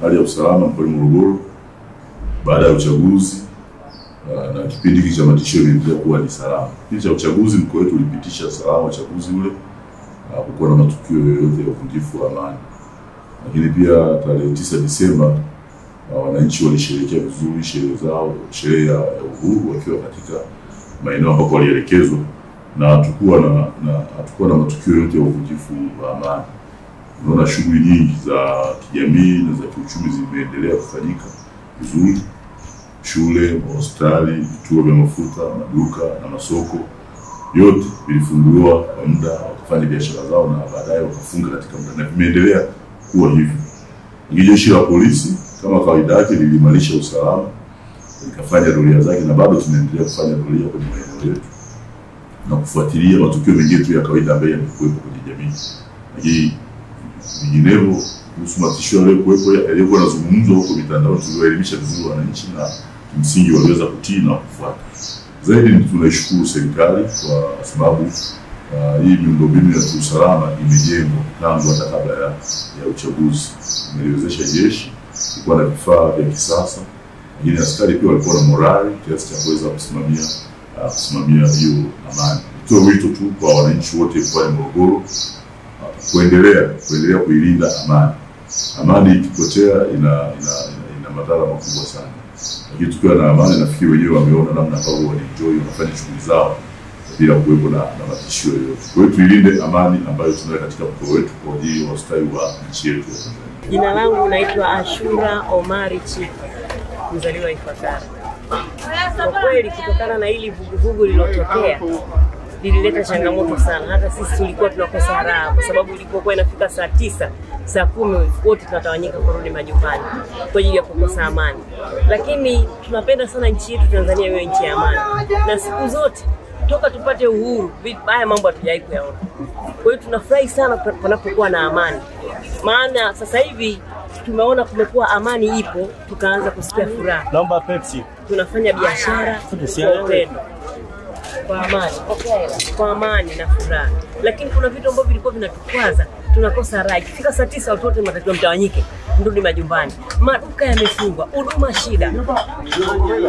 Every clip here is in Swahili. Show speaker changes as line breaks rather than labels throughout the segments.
hali ya usalama mkoani Morogoro baada ya uchaguzi na kipindi hiki cha matishio inaendelea kuwa ni salama. Kipindi cha uchaguzi mkoa wetu ulipitisha salama uchaguzi ule, hakukuwa na matukio yoyote ya uvunjifu wa amani. Lakini pia tarehe 9 Disemba wananchi walisherehekea vizuri sherehe ya uhuru wakiwa katika maeneo ambapo walielekezwa, na hatukuwa na matukio yote ya uvunjifu wa amani. Tunaona shughuli nyingi za kijamii na za kiuchumi zimeendelea kufanyika vizuri. Shule, hospitali, vituo vya mafuta, maduka na masoko yote vilifunguliwa kwa muda, wakafanya biashara zao na baadaye wakafunga katika muda, na vimeendelea kuwa hivyo. Jeshi la polisi kama kawaida yake liliimarisha usalama, likafanya doria zake, na bado tunaendelea kufanya doria kwenye maeneo yetu na kufuatilia matukio mengine tu ya kawaida ambayo yamekuwepo kwenye jamii. Lakini vinginevyo kuhusu matishio yaliyokuwa yanazungumzwa huko mitandao, tuliwaelimisha vizuri wananchi na kimsingi waliweza kutii na kufuata. Zaidi tunaishukuru serikali kwa sababu hii miundombinu ya usalama imejengwa tangu hata kabla ya uchaguzi. Imeliwezesha jeshi kuwa na vifaa vya kisasa, lakini askari pia walikuwa na morali kiasi cha kuweza kusimamia hiyo amani. Nitoe wito tu kwa wananchi wote wa Morogoro kuendelea kuilinda amani. Amani ikipotea ina madhara makubwa sana. Lakini tukiwa na amani, nafikiri wenyewe wameona namna ambavyo wanaenjoy wanafanya shughuli zao bila kuwepo na matishio yoyote. Kwa hiyo tuilinde amani ambayo tunayo katika mkoa wetu kwa ajili ya ustawi wa nchi yetu.
Jina langu naitwa Ashura Omari Chifu, mzaliwa Ifakara. Kwa kweli kutokana na hili vuguvugu lililotokea lilileta changamoto sana. Hata sisi tulikuwa tunakosa raha kwa sababu ilipokuwa inafika saa 9, saa 10 wote tunatawanyika kurudi majumbani kwa ajili ya kukosa amani. Lakini tunapenda sana nchi yetu Tanzania iwe nchi ya amani. Na siku zote toka tupate uhuru, haya mambo hatujawahi kuyaona. Kwa hiyo tunafurahi sana panapokuwa na amani. Maana sasa hivi tumeona kumekuwa amani ipo, tukaanza kusikia furaha.
Naomba Pepsi.
Tunafanya biashara kwa upendo, kwa amani na furaha. Lakini kuna vitu ambavyo vilikuwa vinatukwaza, tunakosa raha. Ikifika saa 9 watu wote matakiwa mtawanyike, ndio majumbani. Maduka yamefungwa, huduma shida.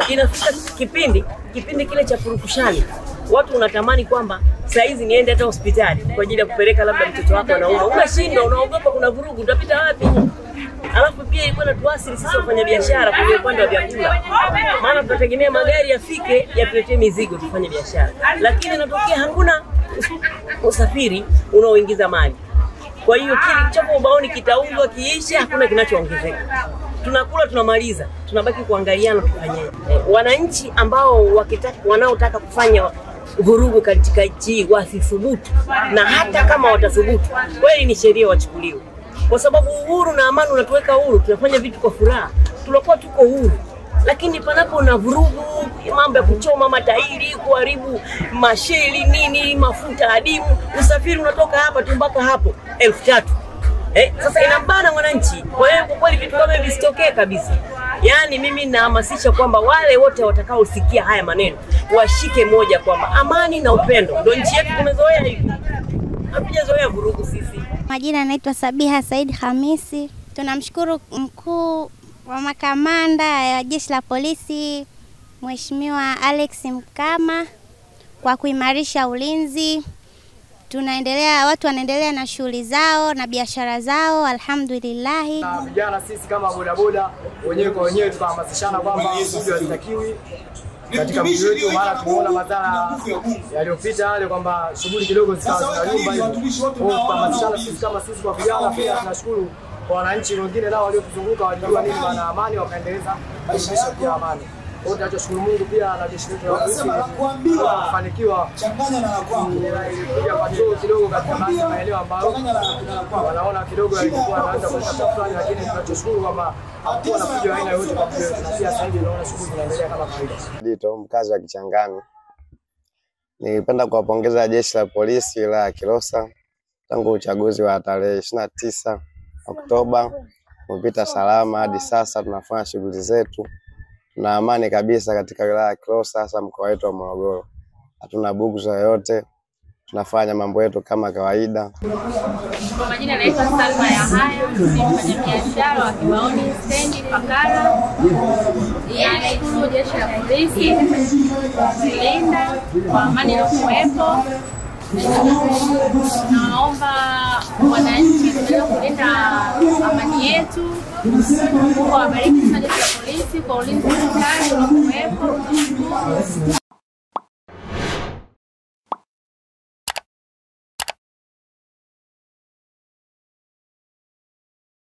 Inafika kipindi kile cha purukushani, watu unatamani kwamba saa hizi niende hata hospitali kwa ajili ya kupeleka labda mtoto wako anaumwa. Unashindwa, unaogopa kuna vurugu, utapita wapi? Alafu pia ilikuwa inatuathiri sisi wafanya biashara kwenye upande wa vyakula. Maana tunategemea magari yafike yatuletee mizigo tufanye biashara. Lakini inatokea hakuna usafiri unaoingiza mali. Kwa hiyo kilichopo ubaoni kitauzwa kiisha, hakuna kinachoongezeka. Tunakula tunamaliza, tunabaki kuangaliana tufanyaje. Wananchi ambao wanaotaka kufanya vurugu katika nchi wasithubutu, na hata kama watathubutu kweli ni sheria wachukuliwe. Kwa sababu uhuru na amani unatuweka huru, tunafanya vitu kwa furaha, tunakuwa tuko huru. Lakini panapo na vurugu, mambo ya kuchoma matairi, kuharibu masheli nini, mafuta adimu, usafiri unatoka hapa tu mpaka hapo 3000. Sasa inambana mwananchi. Kwa hiyo kwa kweli vitu kama hivi visitokee kabisa. Yaani mimi nahamasisha kwamba wale wote watakaosikia haya maneno washike moja kwamba amani na upendo ndio nchi yetu tumezoea hivi. Hatujazoea vurugu sisi.
Majina naitwa Sabiha Said Hamisi. Tunamshukuru mkuu wa makamanda ya jeshi la polisi Mheshimiwa Alex Mkama kwa kuimarisha ulinzi. Watu wanaendelea na shughuli zao na biashara zao, alhamdulillah.
Vijana sisi kama bodaboda wenyewe kwa wenyewe tukahamasishana kwamba sisi hazitakiwi katika mji wetu, maana tumeona madhara yaliyopita yale kwamba shughuli kidogo zikayumba hivyo. Tukahamasishana sisi kama sisi kwa vijana. Pia tunashukuru kwa wananchi wengine nao waliotuzunguka walijua nini maana amani, wakaendeleza kuimarisha pia amani. Kwa hiyo tunashukuru Mungu pia na jeshi letu la polisi kufanikiwa kuja patrol kidogo katika maeneo ambayo wanaona kidogo yalikuwa yanaanza kupata fulani, lakini tunashukuru kwamba hakuwa na fujo aina yoyote kwa kweli. Pia sasa hivi naona shughuli zinaendelea kama kawaida.
Dito, mkazi wa Kichangani. Ningependa kuwapongeza jeshi la polisi la Kilosa tangu uchaguzi wa tarehe 29 Oktoba umepita salama hadi sasa tunafanya shughuli zetu. Tuna amani kabisa katika wilaya ya Kilosa, hasa mkoa wetu wa Morogoro. Hatuna bughudha yoyote. tunafanya mambo yetu kama kawaida.
Kwa majina naitwa Salma Yahaya, ni mfanyabiashara wa Kibaoni stendi Pakala. Naishukuru jeshi la polisi kulinda kwa amani iliyokuwepo. Naomba wananchi tuendelee kulinda amani yetu. Mungu awabariki sana jeshi la polisi kwa ulinzi mkali uliokuwepo.